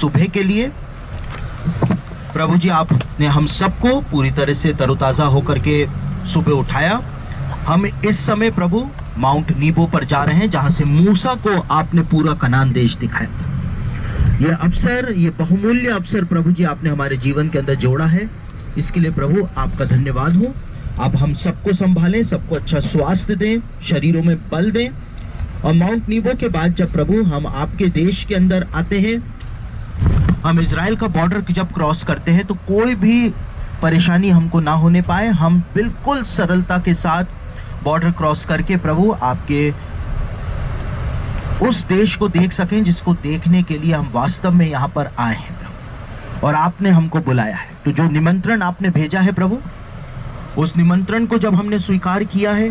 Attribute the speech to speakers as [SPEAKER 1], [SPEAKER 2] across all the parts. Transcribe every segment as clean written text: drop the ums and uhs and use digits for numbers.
[SPEAKER 1] सुबह के लिए। प्रभु जी, आपने हम सबको पूरी तरह से तरोताज़ा होकर के सुबह उठाया। हम इस समय प्रभु माउंट नीबो पर जा रहे हैं, जहां से मूसा को आपने पूरा कनान देश दिखाया था। ये अवसर, ये बहुमूल्य अवसर प्रभु जी आपने हमारे जीवन के अंदर जोड़ा है। इसके लिए प्रभु आपका धन्यवाद हो। आप हम सबको संभालें, सबको अच्छा स्वास्थ्य दें, शरीरों में बल दें। और माउंट नीबो के बाद जब प्रभु हम आपके देश के अंदर आते हैं, हम इजराइल का बॉर्डर जब क्रॉस करते हैं, तो कोई भी परेशानी हमको ना होने पाए। हम बिल्कुल सरलता के साथ बॉर्डर क्रॉस करके प्रभु आपके उस देश को देख सकें जिसको देखने के लिए हम वास्तव में यहाँ पर आए हैं प्रभु, और आपने हमको बुलाया है। तो जो निमंत्रण आपने भेजा है प्रभु, उस निमंत्रण को जब हमने स्वीकार किया है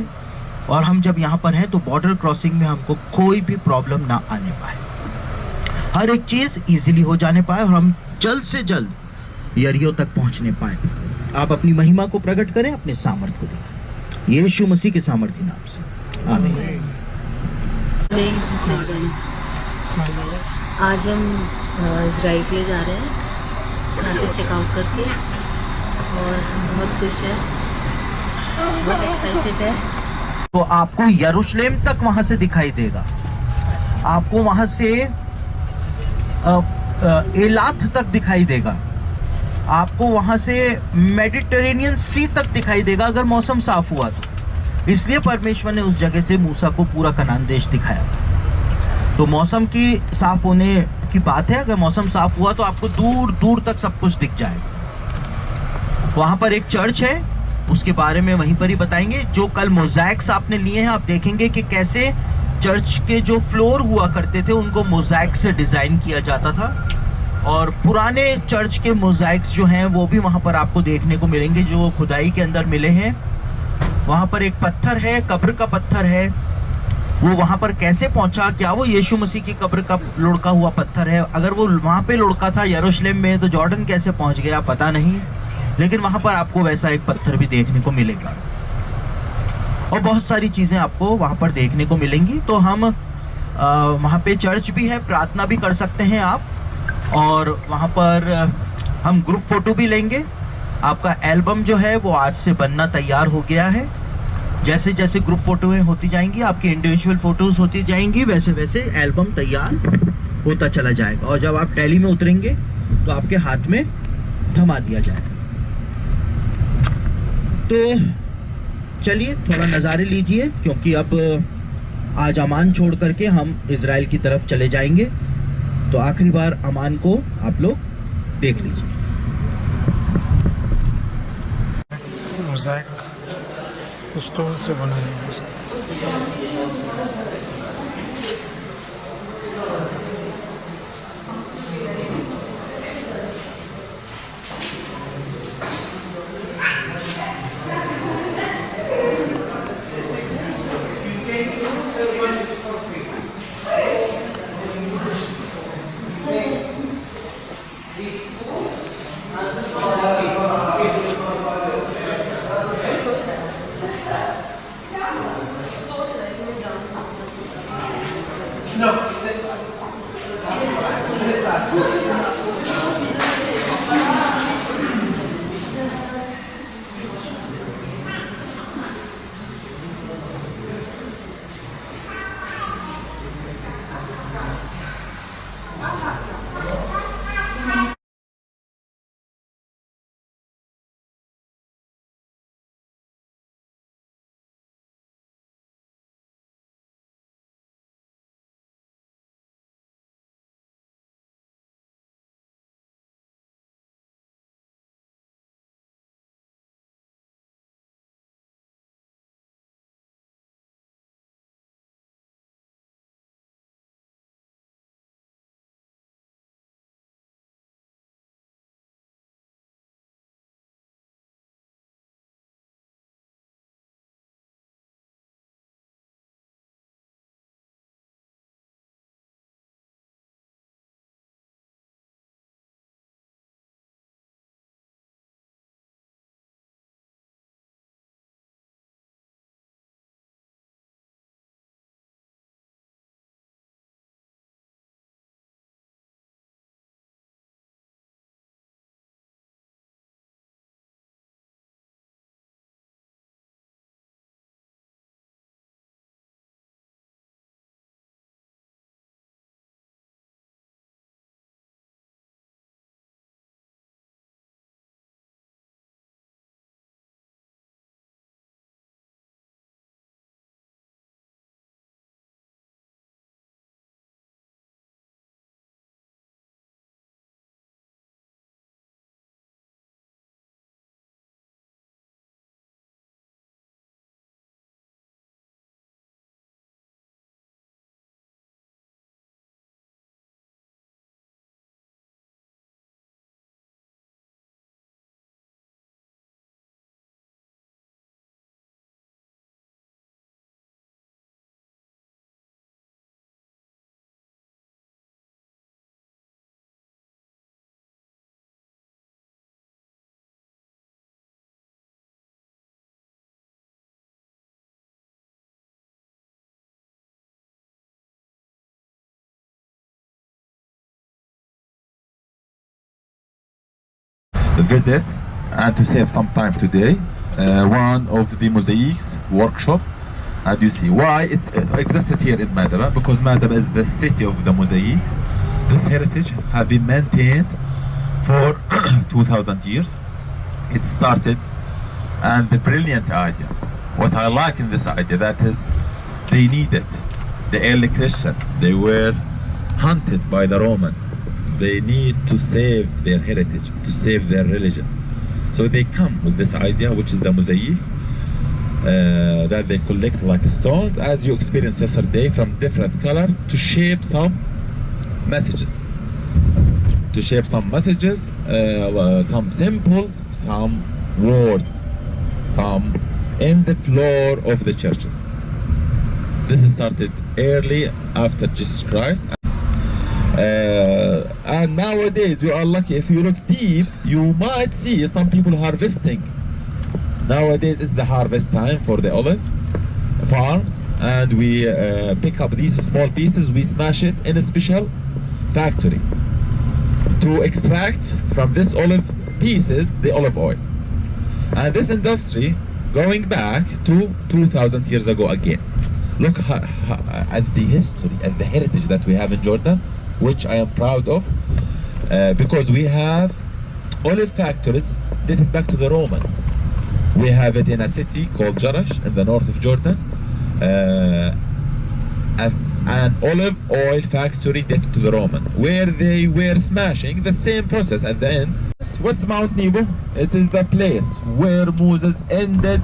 [SPEAKER 1] और हम जब यहाँ पर हैं, तो बॉर्डर क्रॉसिंग में हमको कोई भी प्रॉब्लम ना आने पाए, हर एक चीज इजीली हो जाने पाए और हम जल्द से जल्द यरीहो तक पहुंचने पाए। आप अपनी महिमा को प्रकट करें, अपने सामर्थ्य को दिखाएं, यीशु मसीह के सामर्थ्य नाम से, आमीन।
[SPEAKER 2] आज हम इजराइल के लिए जा रहे हैं, यहाँ से चेकआउट करके, और हम बहुत खुश हैं, बहुत एक्साइटेड है।
[SPEAKER 1] तो आपको यरूशलेम तक वहां से दिखाई देगा, आपको वहां से एलाथ तक दिखाई देगा, आपको वहां से मेडिटेरेनियन सी तक दिखाई देगा, अगर मौसम साफ हुआ तो। इसलिए परमेश्वर ने उस जगह से मूसा को पूरा कनान देश दिखाया। तो मौसम की साफ होने की बात है, अगर मौसम साफ हुआ तो आपको दूर दूर तक सब कुछ दिख जाएगा। वहां पर एक चर्च है, उसके बारे में वहीं पर ही बताएंगे। जो कल मोज़ैक्स आपने लिए हैं, आप देखेंगे कि कैसे चर्च के जो फ्लोर हुआ करते थे उनको मोज़ैक से डिजाइन किया जाता था, और पुराने चर्च के मोज़ैक्स जो हैं वो भी वहां पर आपको देखने को मिलेंगे, जो खुदाई के अंदर मिले हैं। वहां पर एक पत्थर है, कब्र का पत्थर है, वो वहां पर कैसे पहुंचा, क्या वो यीशु मसीह की कब्र का लुढ़का हुआ पत्थर है? अगर वो वहां पे लुढ़का था यरूशलेम में, तो जॉर्डन कैसे पहुंच गया पता नहीं, लेकिन वहां पर आपको वैसा एक पत्थर भी देखने को मिलेगा, और बहुत सारी चीजें आपको वहां पर देखने को मिलेंगी। तो हम वहां पे चर्च भी है, प्रार्थना भी कर सकते हैं आप, और वहां पर हम ग्रुप फोटो भी लेंगे। आपका एल्बम जो है वो आज से बनना तैयार हो गया है। जैसे जैसे ग्रुप फोटोएं होती जाएंगी, आपकी इंडिविजुअल फोटोज होती जाएंगी, वैसे वैसे एल्बम तैयार होता चला जाएगा, और जब आप टैली में उतरेंगे तो आपके हाथ में थमा दिया जाएगा। तो चलिए थोड़ा नज़ारे लीजिए, क्योंकि अब आज अमान छोड़ करके हम इजराइल की तरफ चले जाएंगे। तो आखिरी बार अमान को आप लोग देख लीजिए।
[SPEAKER 3] मोज़ैक स्टोन से बना है।
[SPEAKER 4] visit and to save some time today. One of the mosaics workshop, and you see why it existed here in Madaba, because Madaba is the city of the mosaics. This heritage have been maintained for 2000 years. It started, and the brilliant idea, what I like in this idea, that is they needed the early Christian, they were hunted by the Roman, they need to save their heritage, to save their religion. So they come with this idea, which is the mosaic, that they collect like stones, as you experienced yesterday, from different color to shape some messages. To shape some messages, some symbols, some words, some in the floor of the churches. This started early after Jesus Christ. And nowadays you are lucky, if you look deep you might see some people harvesting. Nowadays is the harvest time for the olive farms, and we pick up these small pieces, we smash it in a special factory to extract from this olive pieces the olive oil. And this industry going back to 2000 years ago again. Look at the history and the heritage that we have in Jordan, which I am proud of, because we have olive factories dated back to the Roman. We have it in a city called Jarash in the north of Jordan, an olive oil factory dated to the Roman, where they were smashing the same process at the end. What's Mount Nebo? It is the place where Moses ended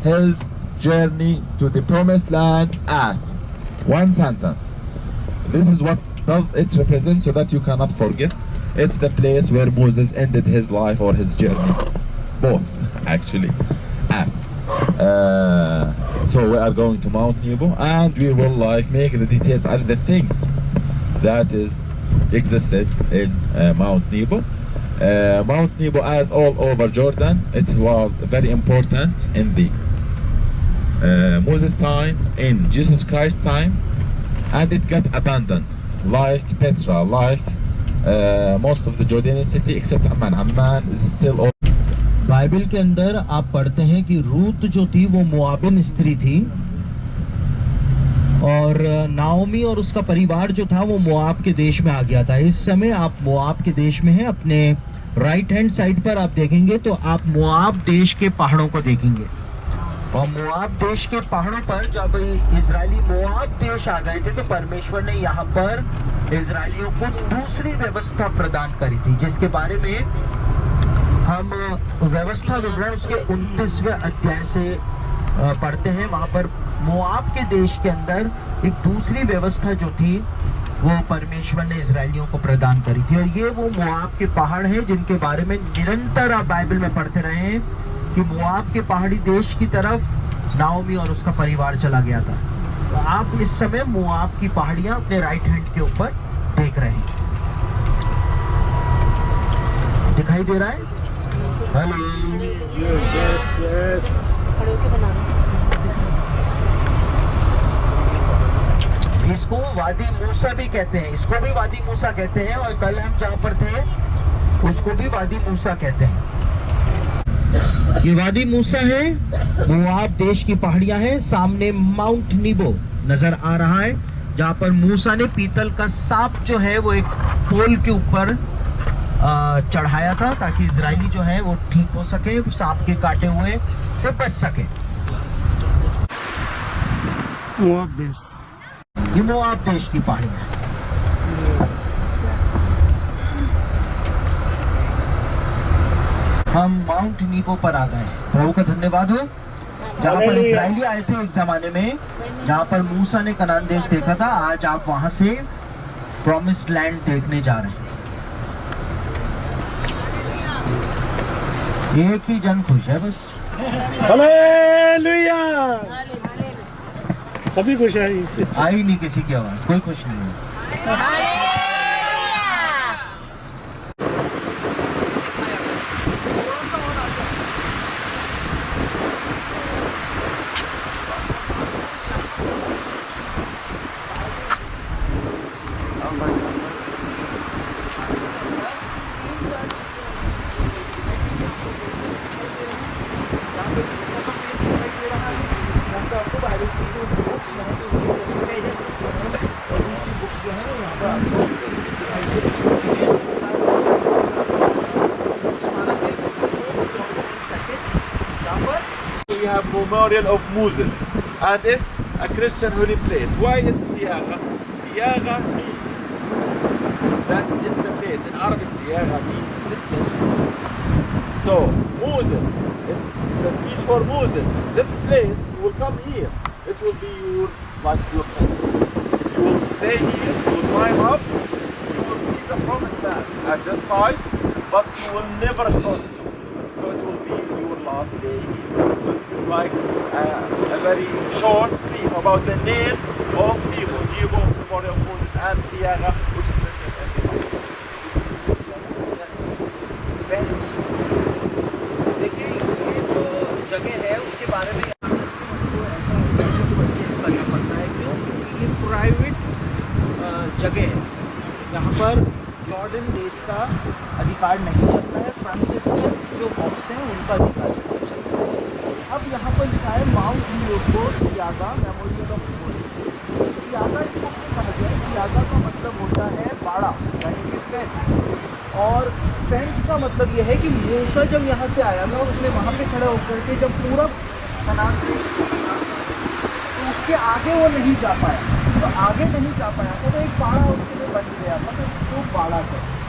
[SPEAKER 4] his journey to the promised land at. One sentence. This is what does it represent, so that you cannot forget. It's the place where Moses ended his life or his journey. Both, actually. At. So we are going to Mount Nebo, and we will make the details and the things that is existed in Mount Nebo. Mount Nebo, as all over Jordan, it was very important in the Moses time, in Jesus Christ time, and it got abandoned, like Petra, like most of the Jordanian city except Amman. Amman is still open.
[SPEAKER 1] Bible के अंदर आप पढ़ते हैं कि रूत जो थी वो मोआबिन स्त्री थी, और नाओमी और उसका परिवार जो था वो मोआब के देश में आ गया था। इस समय आप मोआब के देश में हैं। अपने राइट हैंड साइड पर आप देखेंगे तो आप मोआब देश के पहाड़ों को देखेंगे, और मोआब देश के पहाड़ों पर जब इजरायली मोआब देश आ गए थे तो परमेश्वर ने यहाँ पर इजरायलियों को दूसरी व्यवस्था प्रदान करी थी, जिसके बारे में हम व्यवस्था विवरण उसके 29वें अध्याय से पढ़ते हैं। वहां पर मोआब के देश के अंदर एक दूसरी व्यवस्था जो थी वो परमेश्वर ने इजरायलियों को प्रदान करी थी, और ये वो मोआब के पहाड़ हैं जिनके बारे में निरंतर आप बाइबल में पढ़ते रहे हैं कि मोआब के पहाड़ी देश की तरफ नाओमी और उसका परिवार चला गया था। तो आप इस समय मोआब की पहाड़ियां अपने राइट हैंड के ऊपर देख रहे हैं, दिखाई दे रहा है? हेलो, इसको वादी मूसा भी कहते हैं, इसको भी वादी मूसा कहते हैं, और कल हम जहाँ पर थे उसको भी वादी मूसा कहते हैं। ये वादी मूसा है, मोआब देश की पहाड़ियां हैं। सामने माउंट नीबो नजर आ रहा है, जहाँ पर मूसा ने पीतल का सांप जो है वो एक पोल के ऊपर चढ़ाया था, ताकि इजरायली जो है वो ठीक हो सके, सांप के काटे हुए से बच सके। ये मोआब देश की पहाड़ियां हैं। हम माउंट नीबो पर आ गए। प्रभु का धन्यवाद हो, जहाँ पर इजरायली आए थे एक जमाने में, जहाँ पर मूसा ने कनान देश देखा था। आज आप वहां से प्रॉमिस्ड लैंड देखने जा रहे हैं। एक ही जन खुश है बस।
[SPEAKER 3] हालेलुया, सभी खुश है।
[SPEAKER 1] आई नहीं किसी की आवाज, कोई खुश नहीं है।
[SPEAKER 4] have memorial of Moses, and it's a Christian holy place. Why it's Siyaga? Siyaga means that is the place. In Arabic, Siyaga means distance. So Moses, it's the speech for Moses. This place, you will come here. It will be your fence. You will stay here. You will climb up. You will see the promised land at this side, but you will never cross to. So it will be your last day here. So this is like a very short brief about the names of Nebo, Memorial of Moses, and Siyaga, which is mentioned in the Bible.
[SPEAKER 1] Fence देखिए ये जो जगह है उसके बारे में आपको ऐसा परचेज करना पड़ता है क्यों क्योंकि ये प्राइवेट जगह है यहाँ पर जॉर्डन देश का अधिकार नहीं चलता है फ्रांसिस्कन जो मॉन्क्स हैं उनका अधिकार चलता है अब यहाँ पर लिखा है माउंट न्यूको सियागा मेमोरियल ऑफ मोसेस सियागा इसको क्यों कहा गया है सियागा का मतलब होता है बाड़ा यानी कि फेंस और फेंस का मतलब यह है कि मूसा जब यहाँ से आया ना उसने वहाँ पे खड़ा होकर के जब पूरा कनान देश तो उसके आगे वो नहीं जा पाया तो आगे नहीं जा पाया तो एक बाड़ा उसके लिए बन गया था तो इसको बाड़ा कहते हैं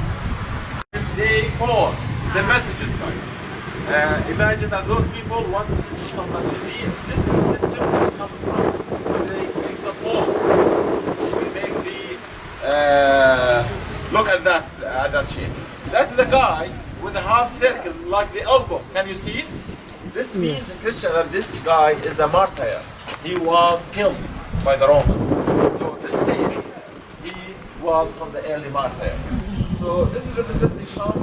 [SPEAKER 4] Day 4, the messages, guys. Imagine that those people want to send you some message. This is the message which comes from when they make the poll. We make the look at that shape. That's the guy with a half circle like the elbow. Can you see it? This means in Christian that this guy is a martyr. He was killed by the Romans. So this saint, he was from the early martyr. So this is representing some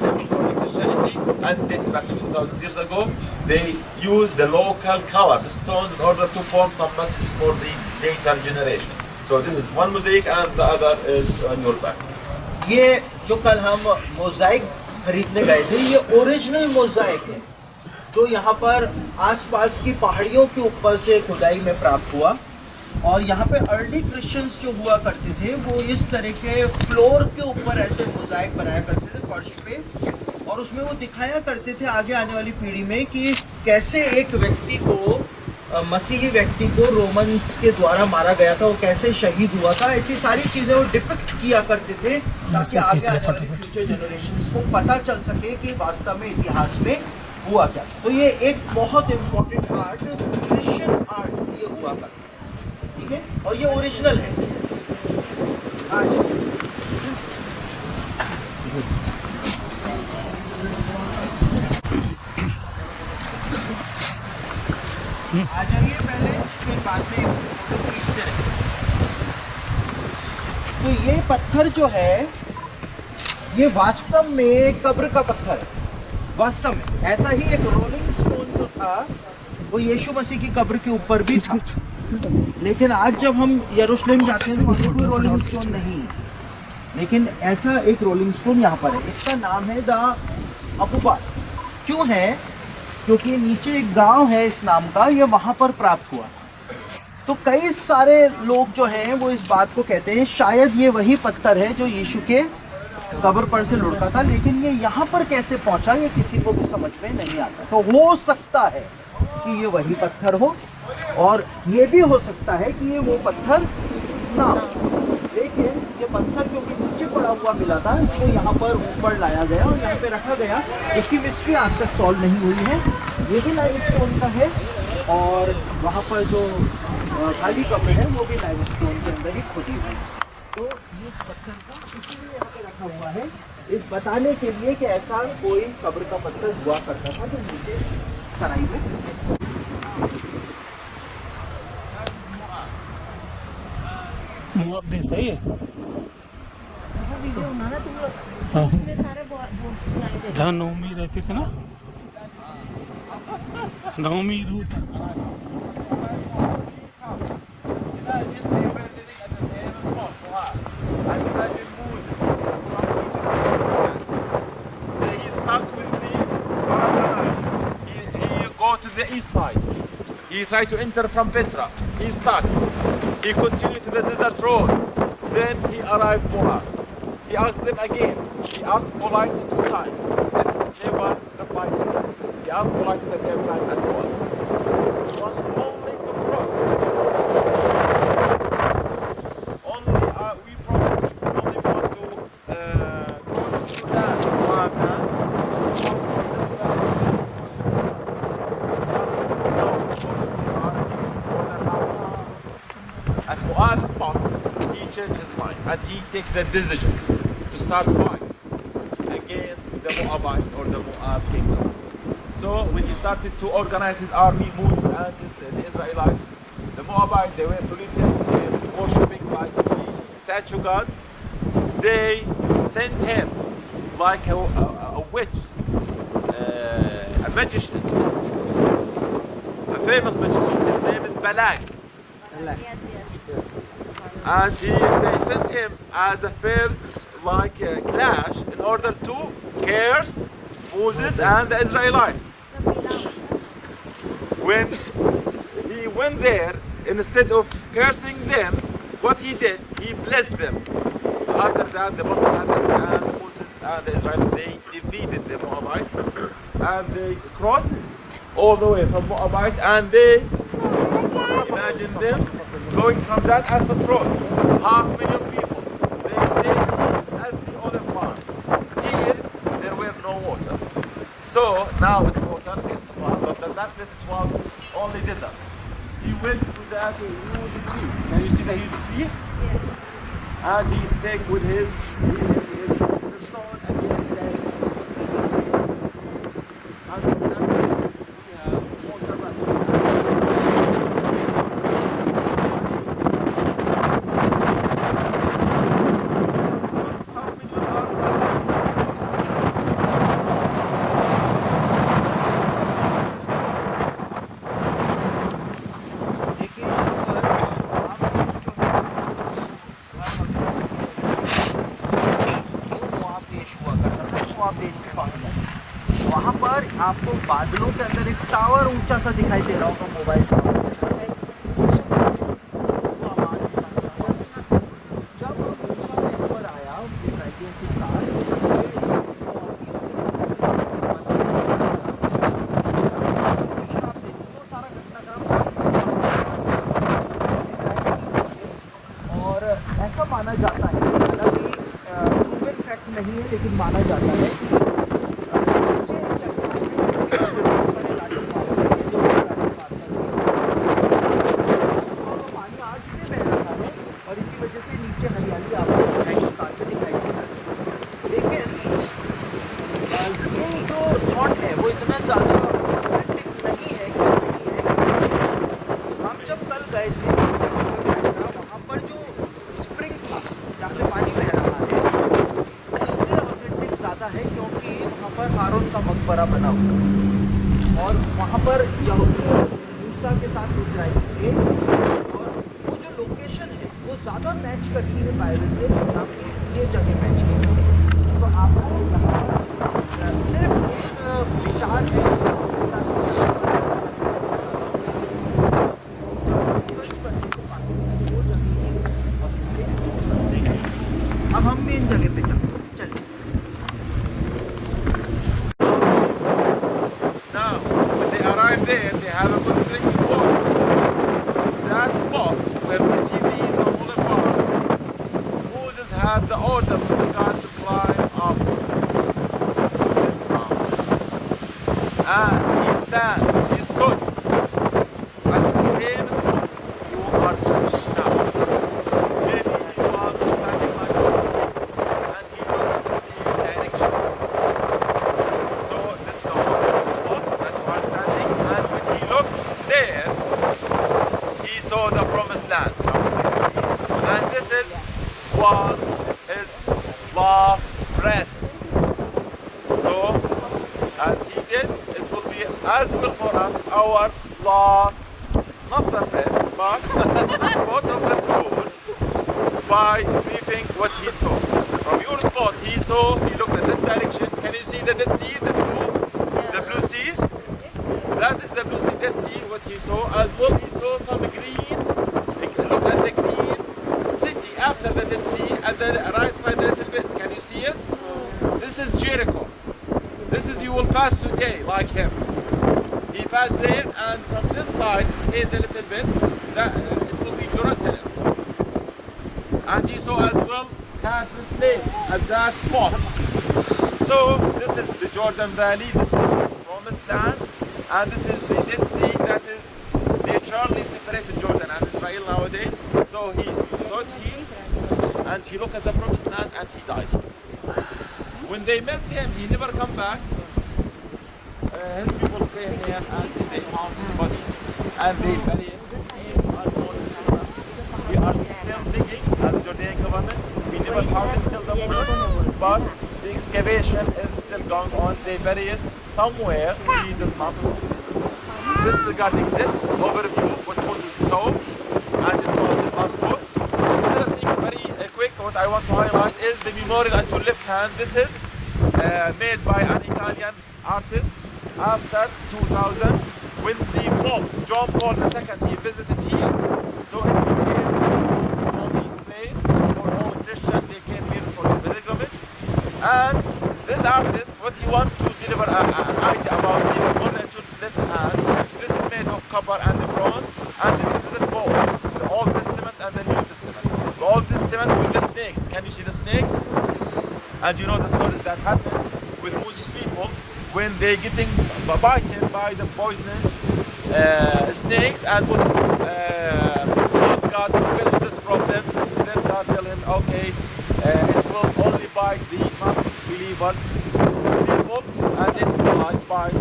[SPEAKER 4] symbol for the Christianity and dating back to 2000 years ago. They used the local color, the stones, in order to form some messages for the later generation. So this is one mosaic and the other is on your back.
[SPEAKER 1] ये जो कल हम mosaic खरीदने गए थे ये original mosaic है जो यहाँ पर आसपास की पहाड़ियों के ऊपर से खुदाई में प्राप्त हुआ और यहाँ पे अर्ली क्रिश्चियंस जो हुआ करते थे वो इस तरह के फ्लोर के ऊपर ऐसे मोज़ाइक बनाया करते थे फर्श पे और उसमें वो दिखाया करते थे आगे आने वाली पीढ़ी में कि कैसे एक व्यक्ति को मसीही व्यक्ति को रोमन्स के द्वारा मारा गया था वो कैसे शहीद हुआ था ऐसी सारी चीज़ें वो डिपिक्ट किया करते थे ताकि आगे आने वाली फ्यूचर जनरेशंस को पता चल सके कि वास्तव में इतिहास में हुआ क्या तो ये एक बहुत इम्पोर्टेंट आर्ट क्रिश्चियन आर्ट ये हुआ करता ठीक है और ये ओरिजिनल है आ जाइए पहले फिर बाद में फोटो खींचते रहे तो ये पत्थर जो है ये वास्तव में कब्र का पत्थर है वास्तव में ऐसा ही एक रोलिंग स्टोन जो था वो यीशु मसीह की कब्र के ऊपर भी था लेकिन आज जब हम यरूशलेम जाते हैं तो वहाँ कोई रोलिंग स्टोन नहीं है लेकिन ऐसा एक रोलिंग स्टोन यहाँ पर है इसका नाम है द अबूबा क्यों है क्योंकि नीचे एक गांव है इस नाम का ये वहाँ पर प्राप्त हुआ तो कई सारे लोग जो हैं वो इस बात को कहते हैं शायद ये वही पत्थर है जो यीशु के कब्र पर से लुढ़का था लेकिन ये यहाँ पर कैसे पहुँचा ये किसी को भी समझ में नहीं आता तो हो सकता है कि ये वही पत्थर हो और ये भी हो सकता है कि ये वो पत्थर ना हो लेकिन ये पत्थर क्योंकि नीचे पड़ा हुआ मिला था इसको यहाँ पर ऊपर लाया गया और यहाँ पे रखा गया इसकी मिस्ट्री आज तक सॉल्व नहीं हुई है ये भी लाइमस्टोन का है और वहाँ पर जो खाली कब्र है वो भी लाइमस्टोन के अंदर ही खुदी हुई है तो ये पत्थर का इसीलिए यहाँ पे रखा हुआ है इस बताने के लिए कि ऐसा कोई कब्र का पत्थर हुआ करता था जो नीचे सराई में
[SPEAKER 3] मुआवजे सही है
[SPEAKER 2] वीडियो बना ना तुम लोग
[SPEAKER 3] हाँ
[SPEAKER 2] उसमें सारे बहुत
[SPEAKER 3] जहाँ नवमी रहती थी ना नवमी Ruth
[SPEAKER 4] To the east side. He tried to enter from Petra. He stuck. He continued to the desert road. Then he arrived Moab. He asked them again. He asked politely 2 times. They never replied to him. He asked politely the third time and Moab.
[SPEAKER 1] cross.
[SPEAKER 5] Only to cross. Only we promise. Only want to cross through that Moab land. At Moab spot, he changed his mind and he take the decision to start fight against the Moabites or the Moab kingdom. So when he started to organize his army, Moses and the Israelites, the Moabites, they were polytheists, they were worshipping like statue gods. They sent him like a witch, a magician, a famous magician. His name is Balak. And they sent him as a first clash in order to curse Moses and the Israelites. When he went there, instead of cursing them, what he did, he blessed them. So after that, the battle happened and Moses and the Israelites, they defeated the Moabites and they crossed all the way from Moabite and they imagine them going from that Asphalt road, 500,000 people. They stayed at the other parts. Here, there were no water. So now it's water, it's far, but that place it was only desert. He went to that huge tree. Can you see the huge tree? Yeah. And he stayed with his stone and he had and from that we have water running.
[SPEAKER 1] देखिए यहाँ पर मोआब देश हुआ करता था, मोआब देश के पास वहाँ पर आपको बादलों के अंदर एक टावर ऊंचा सा दिखाई दे रहा होगा मोबाइल टावर जैसा। जब मूसा यहाँ पर आया इस्राएलियों के साथ सारा घटनाक्रम और ऐसा माना जाता है, हालांकि प्रूवन फैक्ट नहीं है, लेकिन माना जाता है कि पानी आज भी बह रहा है और इसी वजह से नीचे हरियाली आपको रेगिस्तान में दिखाई देता है। लेकिन ये जो थॉट है वो इतना ज़्यादा ऑथेंटिक नहीं है कि नहीं है। हम जब कल गए थे वहाँ पर जो स्प्रिंग था जहाँ से पानी बह रहा है, वो इसलिए ऑथेंटिक ज़्यादा है क्योंकि वहाँ पर हारून का मकबरा बना हुआ है और वहाँ पर मूसा के साथ इजराइल थे और वो जो लोकेशन है वो ज़्यादा मैच करती है बाइबल से, ना कि ये जगह मैच करती है। तो आपको यहाँ सिर्फ एक विचार है। अब हम मेन जगह पे चलते हैं, चलिए।
[SPEAKER 5] Now, when they arrive there, they have a good drinking water. That spot where we see these on Boulevard, Moses had the order from God to climb up to this mountain. And he stood at the same spot you are standing now. Maybe he was standing like that, and he looked in the same direction. So this is the most spot that you are standing, and when he looked there, he saw the promised land. And this was his last breath. So as he did, it will be as well for us, our last, not the breath, but the spot of the tour, by briefing what he saw. From your spot, he looked in this direction. Can you see the Dead Sea, the blue sea? That is the blue sea, Dead Sea, what he saw. As well, he saw some green, look at the green city after the Dead Sea, at the right side a little bit. Can you see it? This is Jericho. This is, you will pass today like him. He passed there, and from this side it's hazy a little bit. It will be Jerusalem. And he saw as well countless slaves at that spot. So this is the Jordan Valley, this is the Promised Land, and this is the Dead Sea that is naturally separated Jordan and Israel nowadays. So he stood here and he looked at the Promised Land and he died. When they missed him, he never come back. His people came here and they found his body and they buried him. We are still digging as Jordanian government. We never found it till the moment, but the excavation is still going on. They bury it somewhere in the mountain. This is regarding this overview what Moses saw, and it was his last spot. Another thing very quick what I want to highlight is the memorial at your left hand. This is made by an Italian artist after 2000 when the Pope John Paul II he visited here. So it became the only place for all Christians. They came here for the pilgrimage. And this artist, what he wants to deliver an idea about the memorial at your left hand. This is made of copper and bronze, and it represents both the Old Testament and the New Testament. The Old Testament with the snakes. Can you see the snakes? And you know the stories that happen with Moses people when they getting bitten by the poisonous snakes, and Moses ask God to finish this problem. Then God tell him, okay, it will only bite the non-believers people, and it will not bite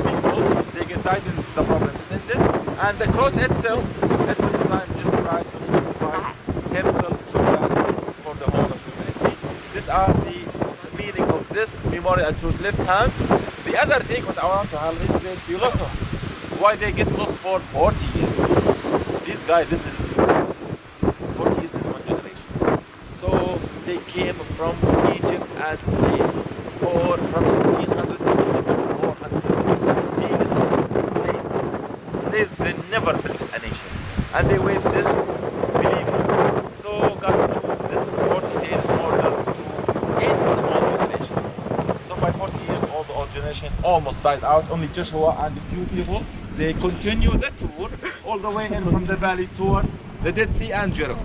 [SPEAKER 5] people. They get died and the problem is ended. And the cross itself, it was designed Jesus Christ when he sacrificed himself so that for the whole of humanity. These are the meaning of this memorial at your left hand. The other thing what I want to highlight is the philosophy. Why they get lost for 40 years. These guys, this is 40 years, this is one generation. So they came from Egypt as slaves from 1600 to 400. These slaves, they never built a nation. And they were this believers. So God chose this 40 days in order to end the old generation. So by 40 years, all the old generation almost died out. Only Joshua and a few people, they continue the tour all the way in from the valley toward the Dead Sea and Jericho.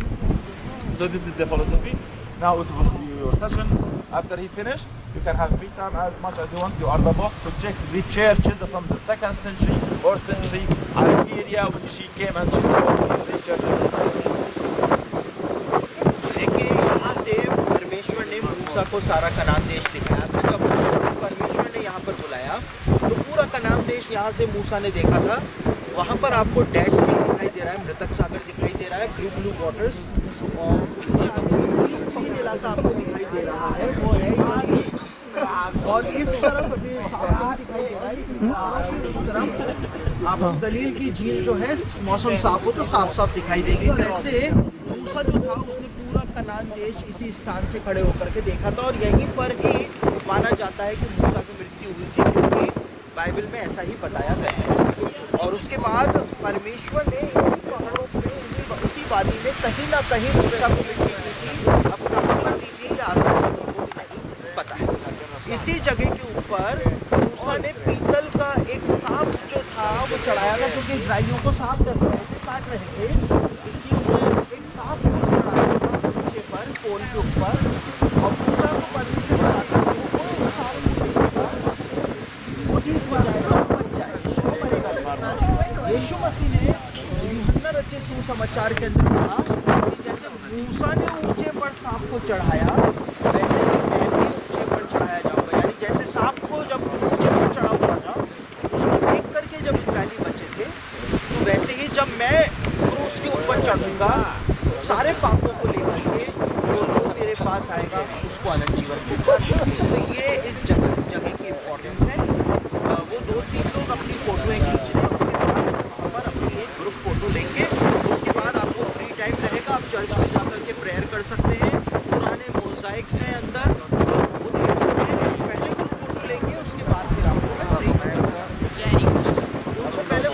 [SPEAKER 5] So this is the philosophy. Now it will be your session. After he finished, you can have free time as much as you want. You are the boss to check the churches from the 2nd century, 4th century, Algeria when she came and she saw the churches inside.
[SPEAKER 1] देखिए यहाँ से परमेश्वर ने मूसा को सारा कनान देश दिखाया था। जब मूसा को परमेश्वर ने यहाँ पर बुलाया तो पूरा कनान देश यहाँ से मूसा ने देखा था। वहाँ पर आपको डेड सी दिखाई दे रहा है, मृतक सागर दिखाई दे रहा है, ब्लू वाटर्स, और इलाका आपको दिखाई दे रहा है वो है और इस तरफ दिखाई दे रहा है। इस तरफ आपको गलील की झील जो है मौसम साफ हो तो साफ साफ दिखाई देगी। वैसे मूसा जो था उसने पूरा कनान देश इसी स्थान से खड़े होकर के देखा था और यहीं पर ही माना जाता है कि मूसा की मृत्यु हुई थी, क्योंकि बाइबल में ऐसा ही बताया गया है। और उसके बाद परमेश्वर ने इन्हीं पहाड़ों पे इसी वादी में कहीं ना कहीं मूसा को मिट्टी दी थी। अब कहाँ पर दी थी आसान किसी को नहीं पता है। इसी जगह के ऊपर मूसा ने पीतल का एक सांप जो था वो चढ़ाया था, क्योंकि इस्राएलियों को सांप डर रहे थे, काट रहे थे। एक सांप को चढ़ाया था नीचे पर पोल के ऊपर और मूसा को परमेश्वर ने कहा था वो सांप वो ठीक हो जाएगा, बच जाएगा। यीशु मसीह ने यूहन्ना रचित सुसमाचार के अंदर कहा कि जैसे मूसा ने ऊंचे पर सांप को चढ़ाया वैसे ही मैं भी ऊंचे पर चढ़ाया जाऊंगा। यानी जैसे सांप को जब ऊंचे पर चढ़ा हुआ था उसको देख करके जब इस्राएली बचे थे, तो वैसे ही जब मैं उसके ऊपर चढ़ूंगा सारे पापों को लेकर के तो जो मेरे पास आएगा उसको अनंत जीवन मिलेगा। तो ये इस जगह की इम्पोर्टेंस है। वो 2-3 लोग अपनी फोटोएं खींच रहे हैं, उसके बाद वहाँ पर अपनी एक ग्रुप फोटो लेंगे। उसके बाद आपको फ्री टाइम रहेगा, आप चर्च में जाकर के प्रेयर कर सकते हैं। पुराने मोज़ाइक्स हैं अंदर, वो देख सकते हैं। लेकिन पहले ग्रुप फोटो लेंगे, उसके बाद फिर आपको मैं फ्री तो पहले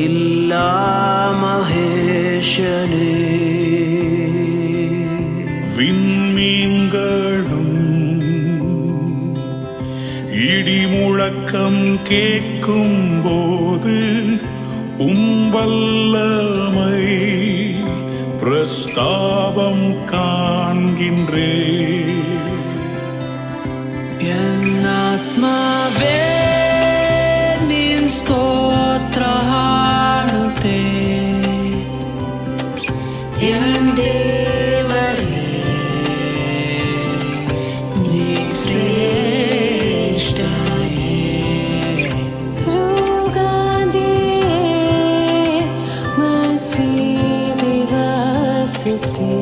[SPEAKER 6] എല്ലാ മഹേശനേ
[SPEAKER 3] விண்மீன்களும் இடிமுழக்கம் கேட்கும் போது வல்லமை பிரஸ்தாபம் காண்கின்றே
[SPEAKER 6] என் ஆத்மாவே நின் ஸ்தோத்திர ಹಾಡುತ್ತೆ
[SPEAKER 2] என் தேவரே நீர் சிரேஷ்டரே ரோகாதே மசீஹ் வாஸ்தே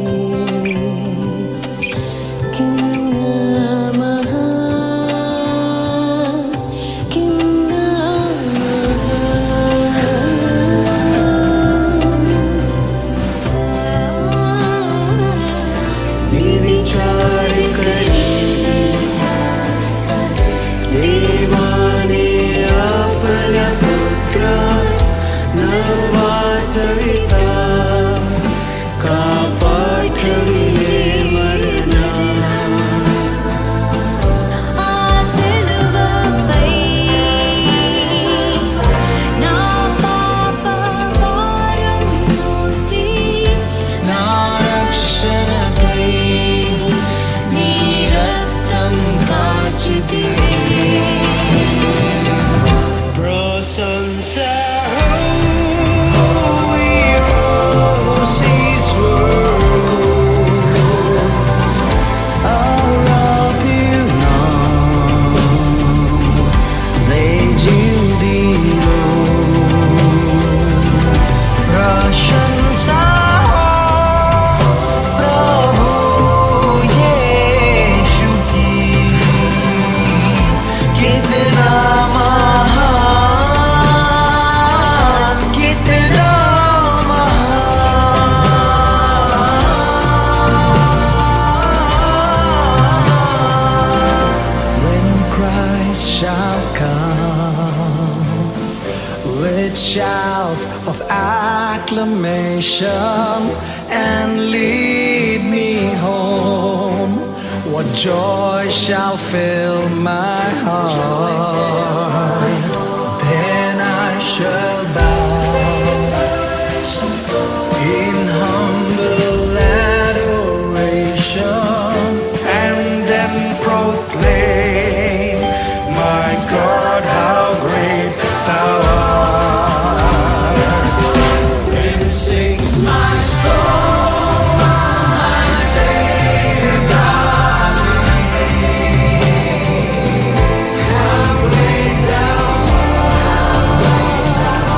[SPEAKER 6] Shout of acclamation and lead me home. What joy shall fill my heart? Then I shall bow in humble adoration and then proclaim, my God, how great thou art. Sings my soul, my Savior God to thee. How great thou art,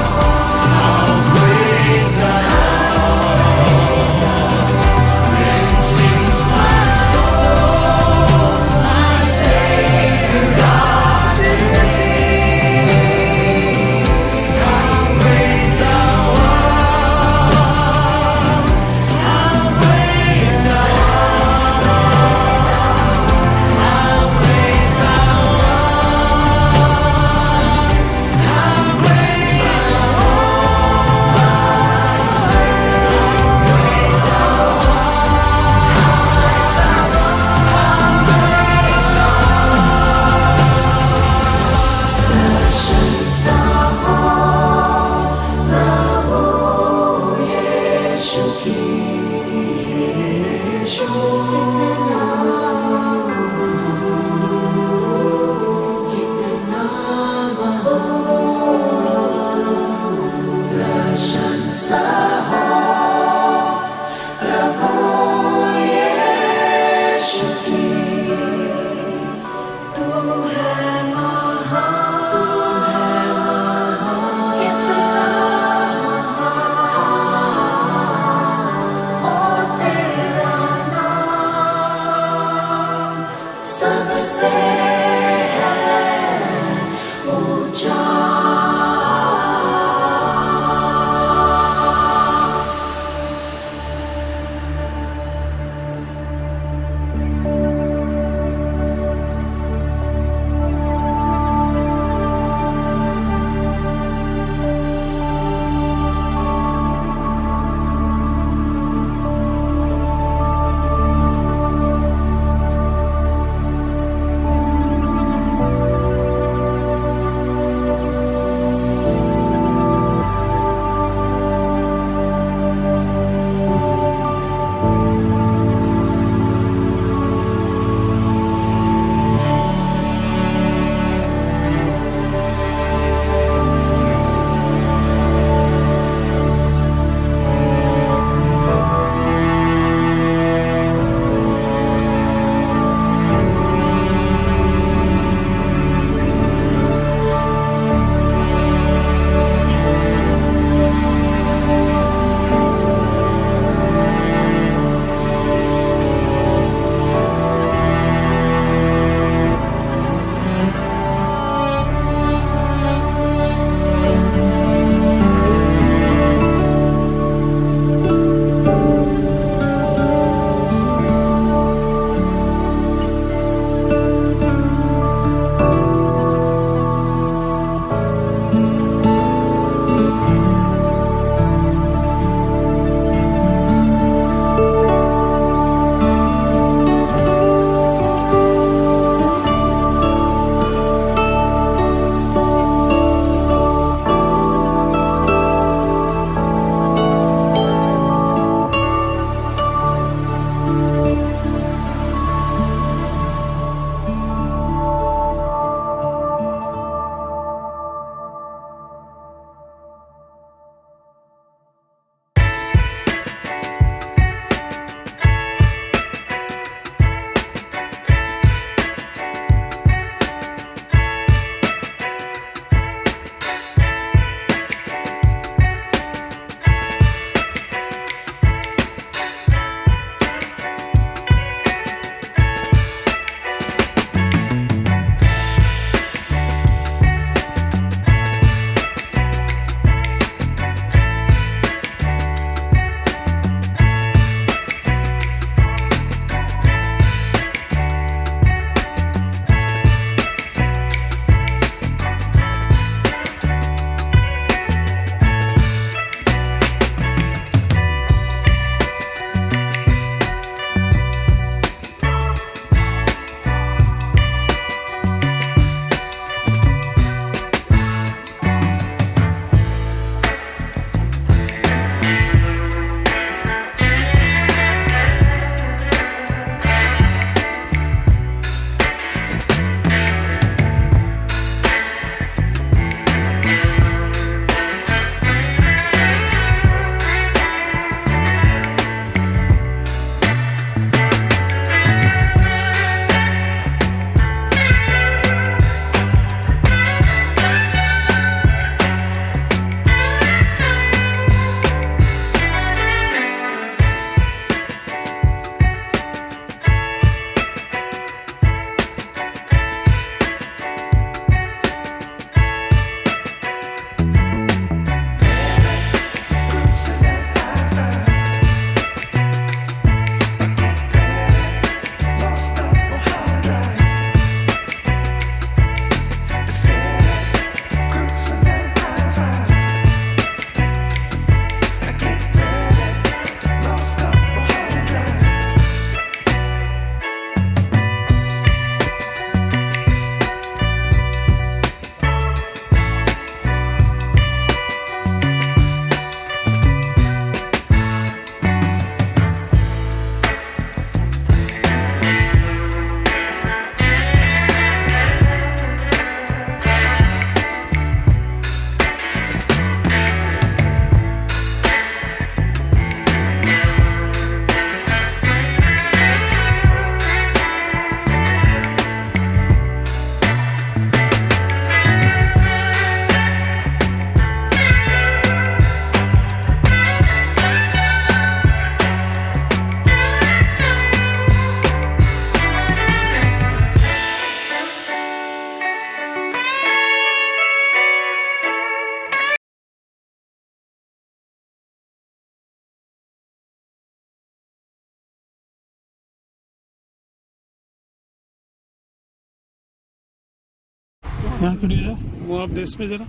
[SPEAKER 3] यहाँ खड़ी है वो आप देश में जरा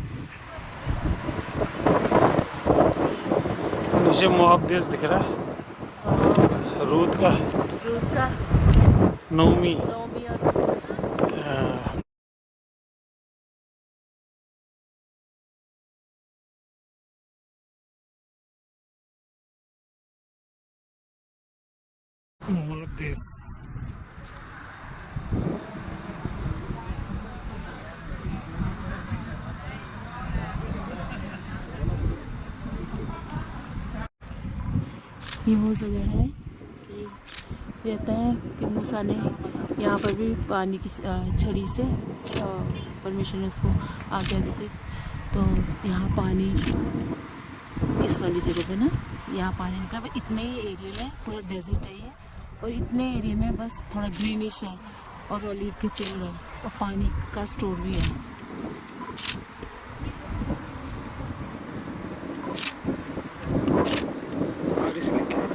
[SPEAKER 3] नीचे मुआब देश दिख रहा है रूत का नौमी मुआब देश
[SPEAKER 2] ये वो जगह है कि कहते हैं कि मूसा ने यहाँ पर भी पानी की छड़ी से परमेश्वर ने उसको आज्ञा दी थी। तो यहाँ पानी इस वाली जगह पे ना यहाँ पानी निकला पर इतने ही एरिया में पूरा डेजर्ट है ये और इतने एरिया में बस थोड़ा ग्रीनिश है और ऑलिव के पेड़ है और पानी का स्टोर भी है।
[SPEAKER 3] बारिश लिखी है।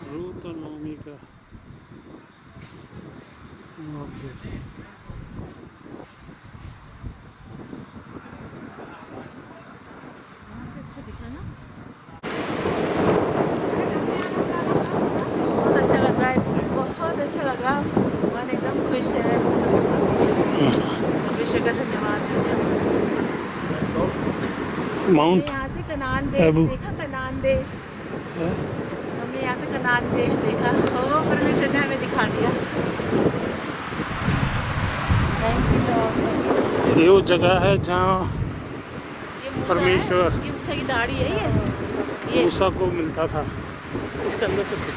[SPEAKER 3] रूत और नौमी का मुआब देश
[SPEAKER 2] अच्छा दिखा ना, बहुत अच्छा लग रहा है, बहुत अच्छा लग रहा, मन एकदम खुश है। परमेश्वर का धन्यवाद।
[SPEAKER 3] माउंट
[SPEAKER 2] यहाँ से कनान देश
[SPEAKER 3] अबू।
[SPEAKER 2] देखा, कनान देश हमने यहाँ से कनान देश देखा। ओ परमेश्वर ने हमें दिखा दिया। Thank you Lord.
[SPEAKER 3] ये वो जगह है जहाँ
[SPEAKER 2] ये मूसा
[SPEAKER 3] परमेश्वर।
[SPEAKER 2] है, ये मूसा की दाढ़ी है ये
[SPEAKER 3] मूसा को मिलता था इसके अंदर तो कुछ